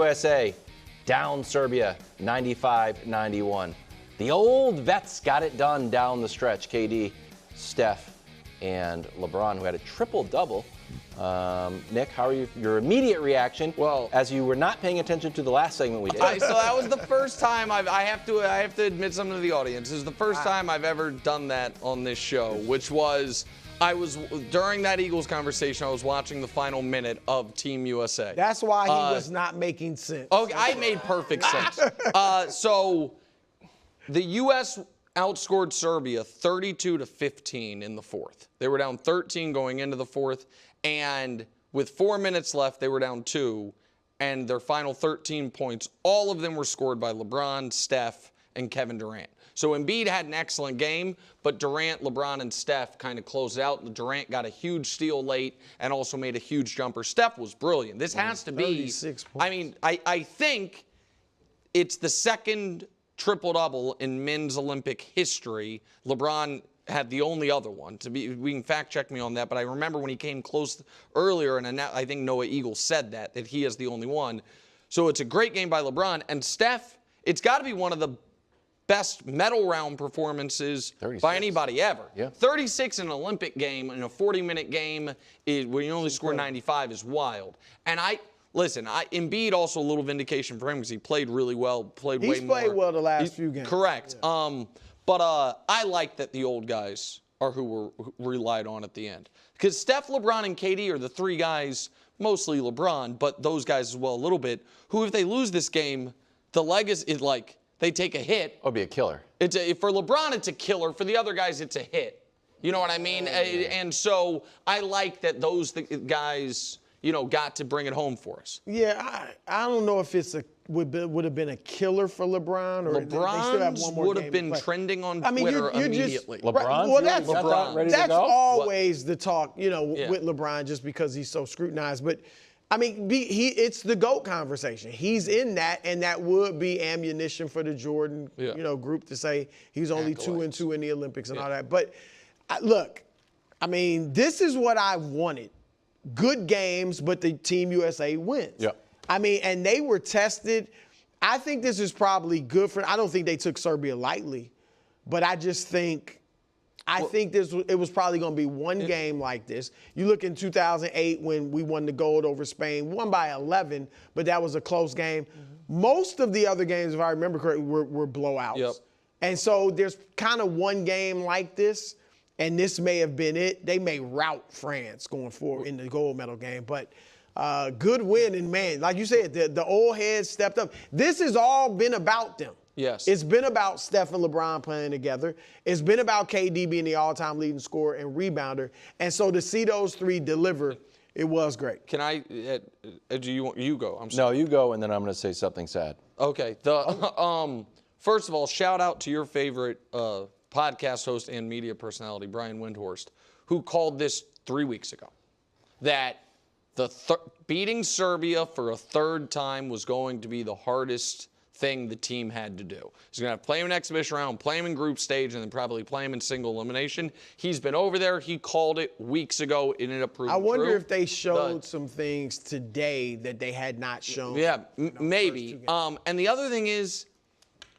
USA down Serbia 95-91. The old vets got it done down the stretch. KD, Steph, and LeBron, who had a triple-double. Nick, how are your immediate reaction? Well, as you were not paying attention to the last segment we did. So that was the first time I have to admit something to the audience. This is the first time I've ever done that on this show, which was during that Eagles conversation, I was watching the final minute of Team USA. That's why he was not making sense. Okay, I made perfect sense. So the U.S. outscored Serbia 32-15 in the fourth. They were down 13 going into the fourth, and with 4 minutes left, they were down 2, and their final 13 points, all of them were scored by LeBron, Steph, and Kevin Durant. So Embiid had an excellent game, but Durant, LeBron, and Steph kind of closed out. Durant got a huge steal late and also made a huge jumper. Steph was brilliant. This has to be, 36 points. I mean, I think it's the second triple-double in men's Olympic history. LeBron had the only other one. We can fact-check me on that, but I remember when he came close earlier, and I think Noah Eagle said that he is the only one. So it's a great game by LeBron. And Steph, it's got to be one of the best medal round performances 36. by anybody ever. Yeah. 36 in an Olympic game, in a 40-minute game, when you only score 95 is wild. And Embiid also a little vindication for him because he played really well, played way more. He's played well the last few games. Correct. Yeah. But I like that the old guys are who were relied on at the end. Because Steph, LeBron, and KD are the three guys, mostly LeBron, but those guys as well a little bit, who if they lose this game, the legacy is like they take a hit. It would be a killer. For LeBron, it's a killer. For the other guys, it's a hit. You know what I mean? And so I like that those guys, got to bring it home for us. Yeah, I don't know if it's would have been a killer for LeBron, or they still have one more would game have been to play. trending on I mean, Twitter you're immediately. Just, LeBron? Well, that's LeBron ready to that's go? always the talk, with LeBron, just because he's so scrutinized. But I mean, it's the GOAT conversation. He's in that, and that would be ammunition for the Jordan, group to say he's only 2-2 in the Olympics and all that. But look, I mean, this is what I wanted. Good games, but the Team USA wins. Yeah. I mean, and they were tested. I think this is probably good I don't think they took Serbia lightly, but I just think it was probably going to be one game like this. You look in 2008 when we won the gold over Spain, won by 11, but that was a close game. Mm-hmm. Most of the other games, if I remember correctly, were blowouts. Yep. And so there's kind of one game like this, and this may have been it. They may rout France going forward in the gold medal game, but good win. And, man, like you said, the old heads stepped up. This has all been about them. Yes. It's been about Steph and LeBron playing together. It's been about KD being the all-time leading scorer and rebounder. And so to see those three deliver, it was great. Can I do you go? I'm No, sorry. you go, and then I'm going to say something sad. Okay. First of all, shout out to your favorite podcast host and media personality, Brian Windhorst, who called this 3 weeks ago, that beating Serbia for a third time was going to be the hardest thing the team had to do. He's going to have to play him in exhibition round, play him in group stage, and then probably play him in single elimination. He's been over there. He called it weeks ago. It ended up proving true. I wonder if they showed some things today that they had not shown. Yeah, maybe. And the other thing is,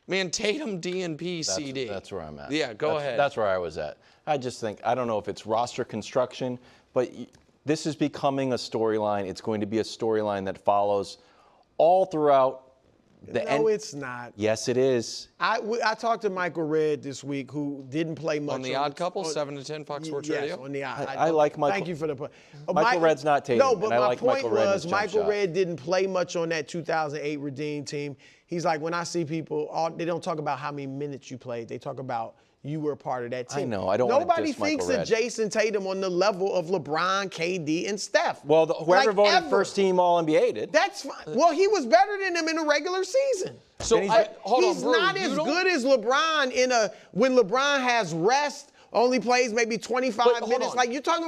man, Tatum, DNP, CD. That's where I'm at. Yeah, go ahead. That's where I was at. I just think, I don't know if it's roster construction, but this is becoming a storyline. It's going to be a storyline that follows all throughout the end. No, it's not. Yes, it is. I talked to Michael Redd this week, who didn't play much. On The Odd Couple, 7 to 10 Fox Sports Radio? Yes, on The Odd. I like Michael. Thank you for the point. Michael Redd's not Tatum. No, but and I my like point Michael Redd was in his jump Michael shot. Redd didn't play much on that 2008 Redeem team. He's like, when I see people, they don't talk about how many minutes you played. They talk about you were a part of that team. I know. I don't want to Nobody diss Michael thinks Redd. of Jason Tatum on the level of LeBron, KD, and Steph. Well, whoever voted ever. first team All-NBA did. That's fine. Well, he was better than him in the regular season. So he's not as good as LeBron when LeBron has rest, only plays maybe 25 minutes. Like you're not talking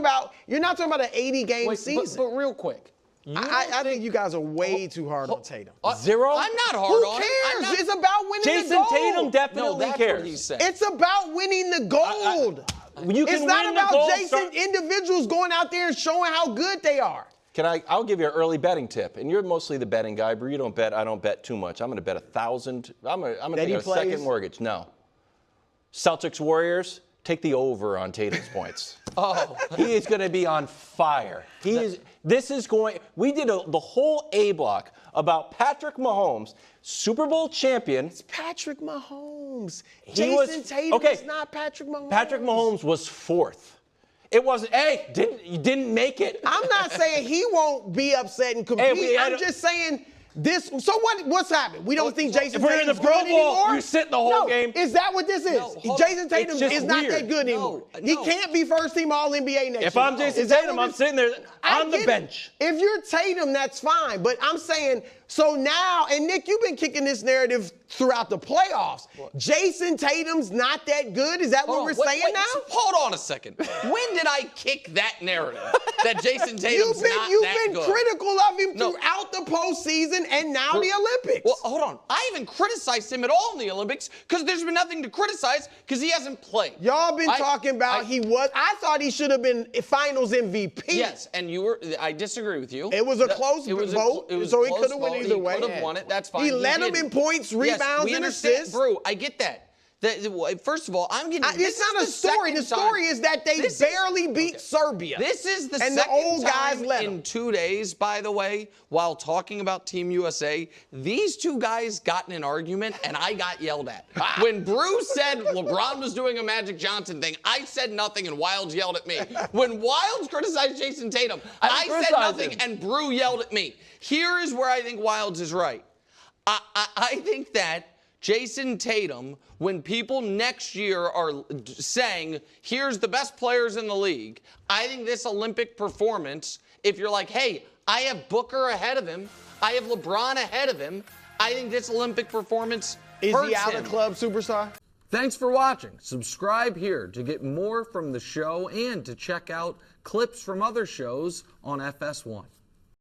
about an 80-game season. But real quick. I think you guys are way too hard on Tatum. Zero? I'm not hard Who on cares? him. It's about winning Jason the gold. Tatum definitely No, that's cares. what he said. It's about winning the gold. You can It's not win the about gold individuals going out there and showing how good they are. I'll give you an early betting tip. And you're mostly the betting guy, Brew. You don't bet. I don't bet too much. I'm going to bet 1,000. I'm going to take a second mortgage. No. Celtics Warriors, take the over on Tatum's points. Oh. He is going to be on fire. We did the whole A block about Patrick Mahomes, Super Bowl champion. It's Patrick Mahomes. Jason Tatum is not Patrick Mahomes. Patrick Mahomes was 4th. It wasn't, you didn't make it. I'm not saying he won't be upset and compete. I'm just saying this. So what's happened? We don't think Jason Tatum's good anymore? You sit the whole game. Is that what this is? Jason Tatum is not that good anymore. No. He can't be first team All-NBA next year. If I'm Jason Tatum, I'm sitting there on the bench. If you're Tatum, that's fine. But I'm saying, so now, and Nick, you've been kicking this narrative throughout the playoffs. What? Jason Tatum's not that good? Is that what we're saying now? Hold on a second. When did I kick that narrative that Jason Tatum's not that good? You've been critical of him throughout the postseason and now the Olympics. Well, hold on. I haven't criticized him at all in the Olympics because there's been nothing to criticize because he hasn't played. Y'all been talking about I thought he should have been Finals MVP. Yes, and I disagree with you. It was a close vote, so he could have won either way. He could have won it. That's fine. He led him in points, rebounds, and assists. Brew, I get that. First of all, I'm getting. It's not a story. The story is that they barely beat Serbia. This is the and second the old guys time led in 2 days, by the way, while talking about Team USA, these two guys got in an argument and I got yelled at. When Brew said LeBron was doing a Magic Johnson thing, I said nothing and Wildes yelled at me. When Wildes criticized Jason Tatum, I said nothing and Brew yelled at me. Here is where I think Wildes is right. I think that Jason Tatum, when people next year are saying, here's the best players in the league, I think this Olympic performance, if you're like, hey, I have Booker ahead of him, I have LeBron ahead of him, I think this Olympic performance hurts him. Is he out of club superstar? Thanks for watching. Subscribe here to get more from the show and to check out clips from other shows on FS1.